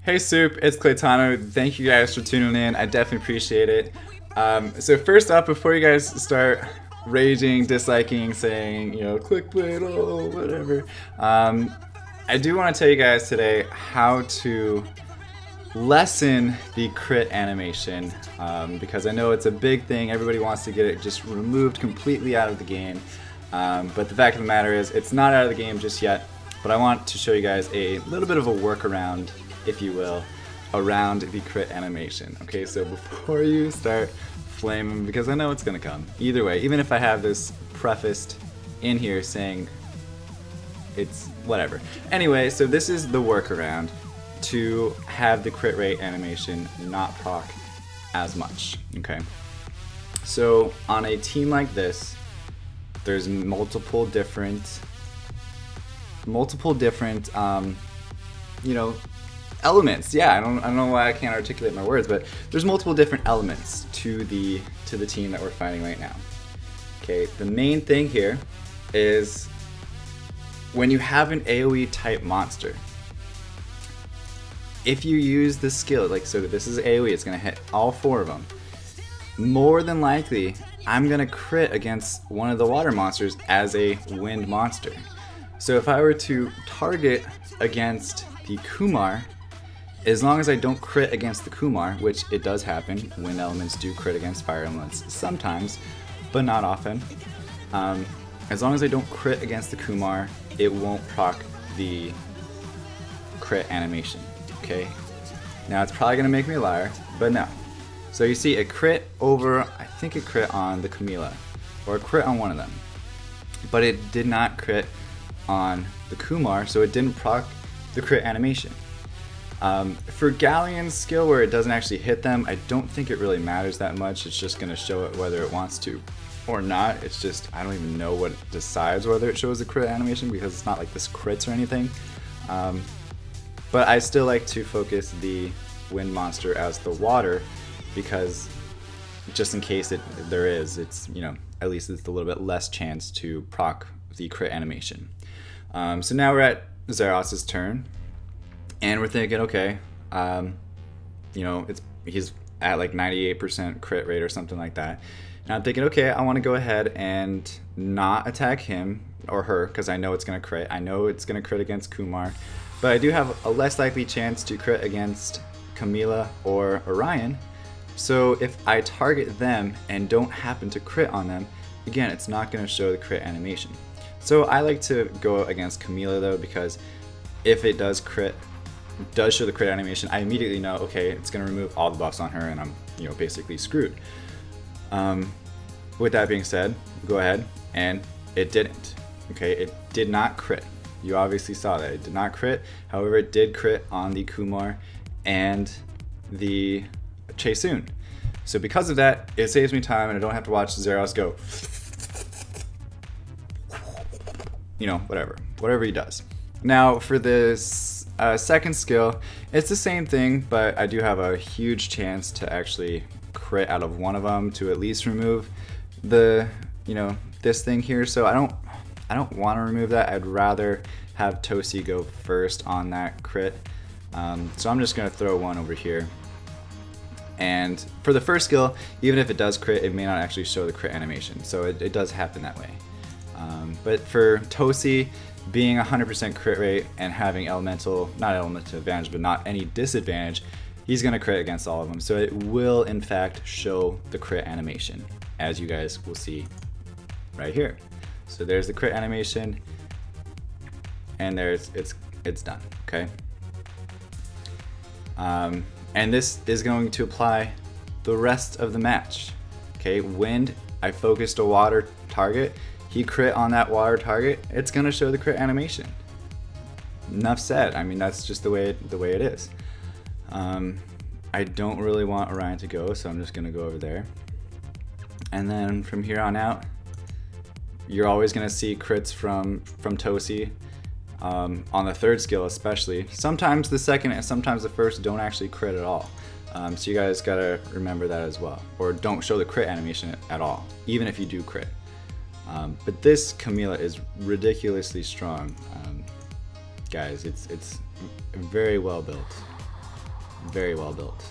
Hey Soup, it's Claytano. Thank you guys for tuning in. I definitely appreciate it. So first up, before you guys start raging, disliking, saying, you know, clickbait, oh, whatever, I do want to tell you guys today how to lessen the crit animation, because I know it's a big thing. Everybody wants to get it just removed completely out of the game, but the fact of the matter is it's not out of the game just yet. But I want to show you guys a little bit of a workaround, if you will, around the crit animation. Okay, so before you start flaming, because I know it's gonna come either way, even if I have this prefaced in here saying it's whatever. Anyway, so this is the workaround to have the crit rate animation not proc as much. Okay, so on a team like this, there's multiple different you know, elements. Yeah, I don't know why I can't articulate my words, but there's multiple different elements to the team that we're fighting right now. Okay, the main thing here is when you have an AoE type monster, if you use the skill, like, so this is AoE, it's gonna hit all four of them. More than likely, I'm gonna crit against one of the water monsters as a wind monster. So if I were to target against the Kumar, as long as I don't crit against the Kumar, which it does happen, wind elements do crit against fire elements sometimes, but not often. As long as I don't crit against the Kumar, it won't proc the crit animation, okay? Now it's probably gonna make me a liar, but no. So you see a crit over, I think it crit on the Camilla, or a crit on one of them, but it did not crit on the Kumar, so it didn't proc the crit animation. For Galleon's skill, where it doesn't actually hit them, I don't think it really matters that much. It's just going to show it whether it wants to or not. It's just, I don't even know what decides whether it shows the crit animation, because it's not like this crits or anything. But I still like to focus the wind monster as the water, because just in case there is, it's, you know, at least it's a little bit less chance to proc the crit animation. So now we're at Zeros' turn, and we're thinking, okay, you know, he's at like 98% crit rate or something like that. And I'm thinking, okay, I want to go ahead and not attack him or her, because I know it's going to crit. I know it's going to crit against Kumar, but I do have a less likely chance to crit against Camilla or Orion. So if I target them and don't happen to crit on them, again, it's not going to show the crit animation. So I like to go against Camilla though, because if it does show the crit animation, I immediately know, okay, it's gonna remove all the buffs on her and I'm, you know, basically screwed. With that being said, go ahead, and it didn't. Okay, it did not crit. You obviously saw that. It did not crit. However, it did crit on the Kumar and the Chaesoon. So because of that, it saves me time and I don't have to watch Zeros go, you know, whatever he does. Now for this second skill, it's the same thing, but I do have a huge chance to actually crit out of one of them to at least remove the, you know, this thing here. So I don't want to remove that. I'd rather have Tosi go first on that crit. So I'm just gonna throw one over here. And for the first skill, even if it does crit, it may not actually show the crit animation. So it does happen that way. But for Tosi, being 100% crit rate and having not elemental advantage, but not any disadvantage, he's going to crit against all of them. So it will, in fact, show the crit animation, as you guys will see right here. So there's the crit animation, and it's done, okay? And this is going to apply the rest of the match, okay? Wind, I focused a water target. He crit on that water target, it's gonna show the crit animation. Enough said. I mean, that's just the way it is. I don't really want Orion to go, so I'm just gonna go over there. And then from here on out, you're always gonna see crits from Tosi, on the third skill especially. Sometimes the second and sometimes the first don't actually crit at all. So you guys gotta remember that as well. Or don't show the crit animation at all, even if you do crit. But this Camilla is ridiculously strong. Guys, it's very well built. Very well built.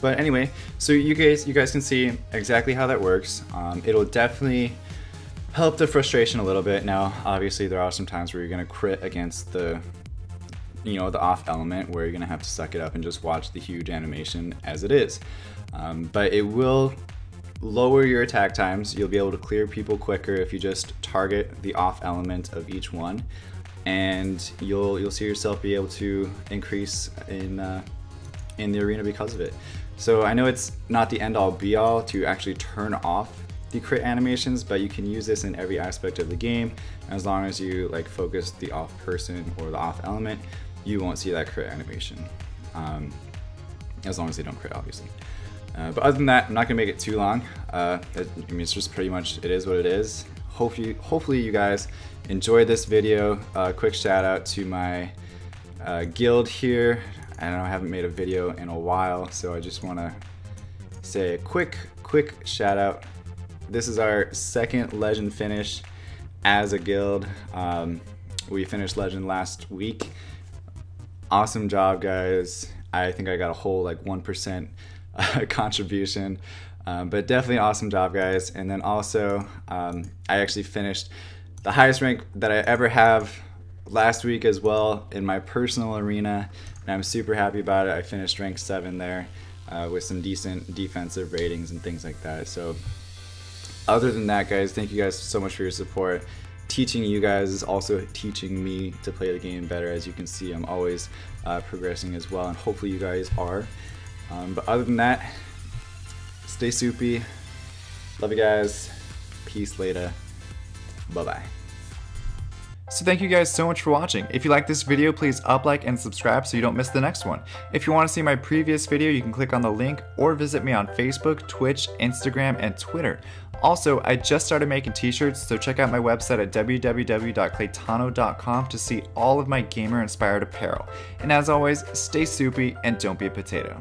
But anyway, so you guys can see exactly how that works. It'll definitely help the frustration a little bit. Now, obviously, there are some times where you're gonna crit against the, the off element, where you're gonna have to suck it up and just watch the huge animation as it is. But it will lower your attack times. You'll be able to clear people quicker if you just target the off element of each one, and you'll see yourself be able to increase in the arena because of it. So I know it's not the end all be all to actually turn off the crit animations, but you can use this in every aspect of the game. As long as you like focus the off person or the off element, you won't see that crit animation. As long as they don't crit, obviously. But other than that, I'm not gonna make it too long. I mean, it's just pretty much, it is what it is. Hopefully you guys enjoyed this video. Quick shout out to my guild here. I know I haven't made a video in a while, so I just wanna say a quick shout out. This is our second Legend finish as a guild. We finished Legend last week. Awesome job, guys. I think I got a whole like 1% contribution, but definitely awesome job, guys. And then also, I actually finished the highest rank that I ever have last week as well in my personal arena, and I'm super happy about it. I finished rank 7 there with some decent defensive ratings and things like that. So other than that, guys, thank you guys so much for your support. Teaching you guys is also teaching me to play the game better. As you can see, I'm always progressing as well, and hopefully you guys are. But other than that, stay soupy. Love you guys. Peace later. Bye-bye. So thank you guys so much for watching. If you like this video, please like and subscribe so you don't miss the next one. If you want to see my previous video, you can click on the link or visit me on Facebook, Twitch, Instagram, and Twitter. Also, I just started making t-shirts, so check out my website at www.claytano.com to see all of my gamer-inspired apparel. And as always, stay soupy and don't be a potato.